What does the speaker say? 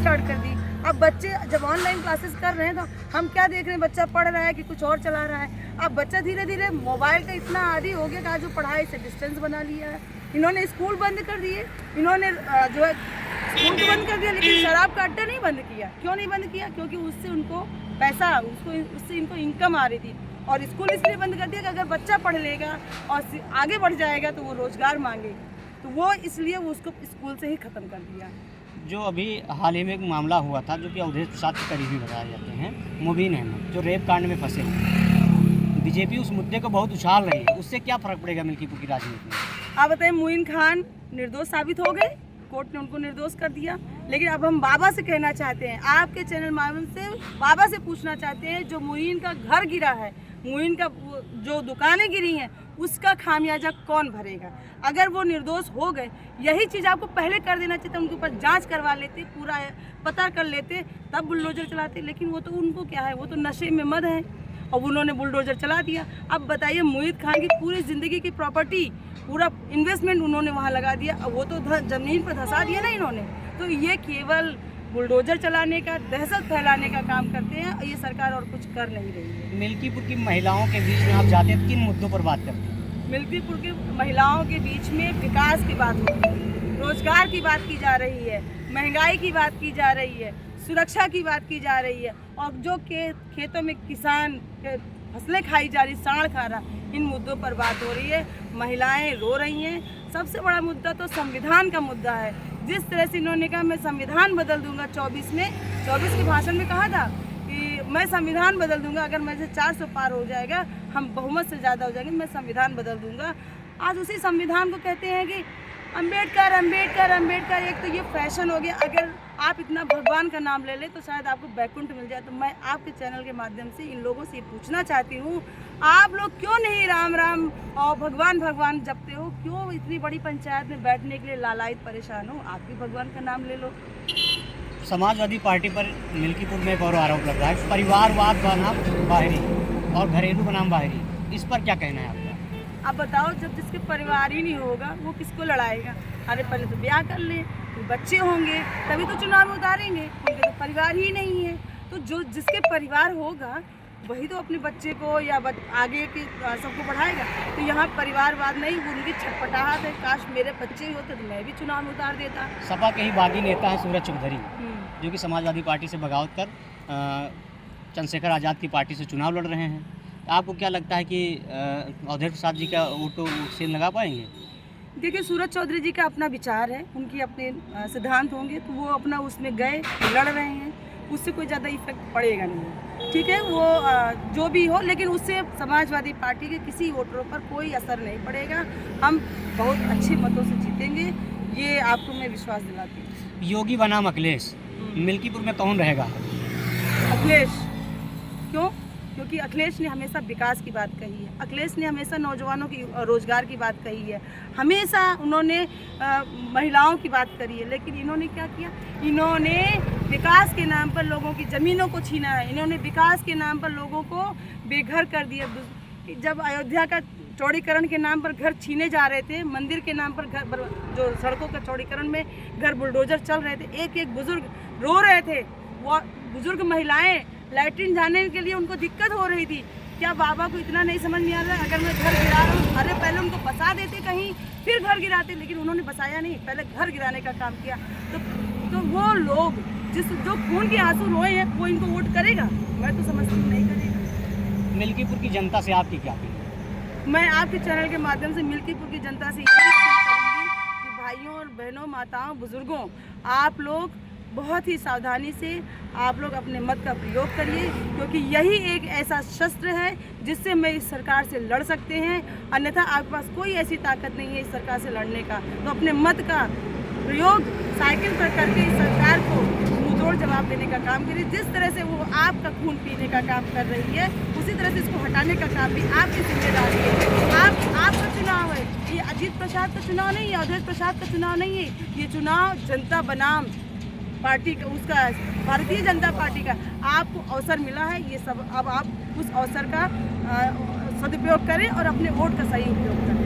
Start कर दी। अब बच्चे जब ऑनलाइन क्लासेस कर रहे हैं तो हम क्या देख रहे हैं, बच्चा पढ़ रहा है कि कुछ और चला रहा है। अब बच्चा धीरे धीरे मोबाइल का इतना आदी हो गया कि जो पढ़ाई से डिस्टेंस बना लिया है। इन्होंने स्कूल बंद कर दिए, इन्होंने जो है स्कूल तो बंद कर दिया, लेकिन शराब का अड्डा नहीं बंद किया। क्यों नहीं बंद किया? क्योंकि उससे उनको पैसा, उससे इनको इनकम आ रही थी। और स्कूल इसलिए बंद कर दिया कि अगर बच्चा पढ़ लेगा और आगे बढ़ जाएगा तो वो रोजगार मांगेगा, तो वो इसलिए वो उसको स्कूल से ही ख़त्म कर दिया। जो अभी हाल ही में एक मामला हुआ था, जो कि अवधेश प्रसाद के करीबी बताए जाते हैं, मुबीन अहमद, जो रेप कांड में फंसे हुए हैं, बीजेपी उस मुद्दे को बहुत उछाल रही है, उससे क्या फ़र्क पड़ेगा मिल्कीपुर की राजनीति में? आप बताइए, मुइन खान निर्दोष साबित हो गए, कोर्ट ने उनको निर्दोष कर दिया। लेकिन अब हम बाबा से कहना चाहते हैं, आपके चैनल माध्यम से बाबा से पूछना चाहते हैं, जो मुइन का घर गिरा है, मुइन का जो दुकानें गिरी हैं, उसका खामियाजा कौन भरेगा? अगर वो निर्दोष हो गए, यही चीज़ आपको पहले कर देना चाहिए था। उनके ऊपर जांच करवा लेते, पूरा पता कर लेते, तब बुलडोजर चलाते। लेकिन वो तो, उनको क्या है, वो तो नशे में मद हैं और उन्होंने बुलडोजर चला दिया। अब बताइए, मुहित खान की पूरी ज़िंदगी की प्रॉपर्टी, पूरा इन्वेस्टमेंट उन्होंने वहाँ लगा दिया, अब वो तो ज़मीन पर धंसा दिया ना इन्होंने। तो ये केवल बुलडोजर चलाने का, दहशत फैलाने का काम करते हैं। ये सरकार और कुछ कर नहीं रही है। मिल्कीपुर की महिलाओं के बीच में आप जाते हैं, किन मुद्दों पर बात करते हैं? मिल्कीपुर की महिलाओं के बीच में विकास की बात होती है, रोजगार की बात की जा रही है, महंगाई की बात की जा रही है, सुरक्षा की बात की जा रही है, और जो खेतों में किसान फसलें खाई जा रही, साड़ खा रहा, इन मुद्दों पर बात हो रही है। महिलाएं रो रही हैं। सबसे बड़ा मुद्दा तो संविधान का मुद्दा है। जिस तरह से इन्होंने कहा मैं संविधान बदल दूंगा, 24 के भाषण में कहा था कि मैं संविधान बदल दूंगा, अगर मुझे 400 पार हो जाएगा, हम बहुमत से ज़्यादा हो जाएंगे, मैं संविधान बदल दूंगा। आज उसी संविधान को कहते हैं कि अम्बेडकर अम्बेडकर अम्बेडकर। एक तो ये फैशन हो गया। अगर आप इतना भगवान का नाम ले लें तो शायद आपको बैकुंठ मिल जाए। तो मैं आपके चैनल के माध्यम से इन लोगों से पूछना चाहती हूँ, आप लोग क्यों नहीं राम राम और भगवान भगवान जपते हो? क्यों इतनी बड़ी पंचायत में बैठने के लिए लालायित परेशान हो? आप भी भगवान का नाम ले लो। समाजवादी पार्टी पर मिल्कीपुर में एक और आरोप लग रहा है, परिवारवाद का नाम बाहरी और घरेलू का नाम बाहरी। इस पर क्या कहना है आपका? अब बताओ, जब जिसके परिवार ही नहीं होगा वो किसको लड़ाएगा? अरे पहले तो ब्याह कर ले, तो बच्चे होंगे तभी तो चुनाव में उतारेंगे। उनके तो परिवार ही नहीं है। तो जो जिसके परिवार होगा वही तो अपने बच्चे को या आगे के सबको बढ़ाएगा। तो यहाँ परिवारवाद नहीं, वो उनकी छटपटाहट है, काश मेरे बच्चे ही होते तो मैं भी चुनाव में उतार देता। सपा के ही बागी नेता हैं सूरज चौधरी, जो कि समाजवादी पार्टी से बगावत कर चंद्रशेखर आज़ाद की पार्टी से चुनाव लड़ रहे हैं। आपको क्या लगता है कि अवधेश प्रसाद जी का वोट से लगा पाएंगे? देखिए, सूरज चौधरी जी का अपना विचार है, उनकी अपने सिद्धांत होंगे, तो वो अपना उसमें गए, लड़ रहे हैं, उससे कोई ज़्यादा इफेक्ट पड़ेगा नहीं। ठीक है, वो जो भी हो, लेकिन उससे समाजवादी पार्टी के किसी वोटरों पर कोई असर नहीं पड़ेगा। हम बहुत अच्छे मतों से जीतेंगे, ये आपको मैं विश्वास दिलाती हूँ। योगी बनाम अखिलेश, मिल्कीपुर में कौन रहेगा? अखिलेश। क्यों? क्योंकि अखिलेश ने हमेशा विकास की बात कही है, अखिलेश ने हमेशा नौजवानों की रोजगार की बात कही है, हमेशा उन्होंने महिलाओं की बात करी है। लेकिन इन्होंने क्या किया? इन्होंने विकास के नाम पर लोगों की ज़मीनों को छीना है। इन्होंने विकास के नाम पर लोगों को बेघर कर दिया। जब अयोध्या का चौड़ीकरण के नाम पर घर छीने जा रहे थे, मंदिर के नाम पर घर, जो सड़कों का चौड़ीकरण में घर बुलडोजर चल रहे थे, एक एक बुजुर्ग रो रहे थे। वो बुजुर्ग महिलाएं लैट्रिन जाने के लिए उनको दिक्कत हो रही थी। क्या बाबा को इतना नहीं समझ में आ रहा है? अगर मैं घर गिरा रहा हूँ, अरे पहले उनको बसा देते कहीं, फिर घर गिराते। लेकिन उन्होंने बसाया नहीं, पहले घर गिराने का काम किया। तो वो लोग जो खून के आंसू रोए हैं, वो इनको वोट करेगा? मैं तो समझती हूँ नहीं करेगा। मिल्कीपुर की जनता से आपकी क्या अपील? मैं आपके चैनल के माध्यम से मिल्कीपुर की जनता से यही अपील करूँगी कि भाइयों और बहनों, माताओं, बुजुर्गों, आप लोग बहुत ही सावधानी से आप लोग अपने मत का प्रयोग करिए, क्योंकि यही एक ऐसा शस्त्र है जिससे मैं इस सरकार से लड़ सकते हैं। अन्यथा आपके पास कोई ऐसी ताकत नहीं है इस सरकार से लड़ने का। तो अपने मत का प्रयोग साइकिल पर करके इस सरकार को मुंहतोड़ जवाब देने का काम करिए। जिस तरह से वो आपका खून पीने का काम कर रही है, उसी तरह से इसको हटाने का काम भी आपकी जिम्मेदारी है। आपका चुनाव है, ये अजीत प्रसाद का चुनाव नहीं है, अवधेश प्रसाद का चुनाव नहीं है। ये चुनाव जनता बनाम पार्टी का, उसका भारतीय जनता पार्टी का आपको अवसर मिला है। ये सब अब आप उस अवसर का सदुपयोग करें और अपने वोट का सही उपयोग करें।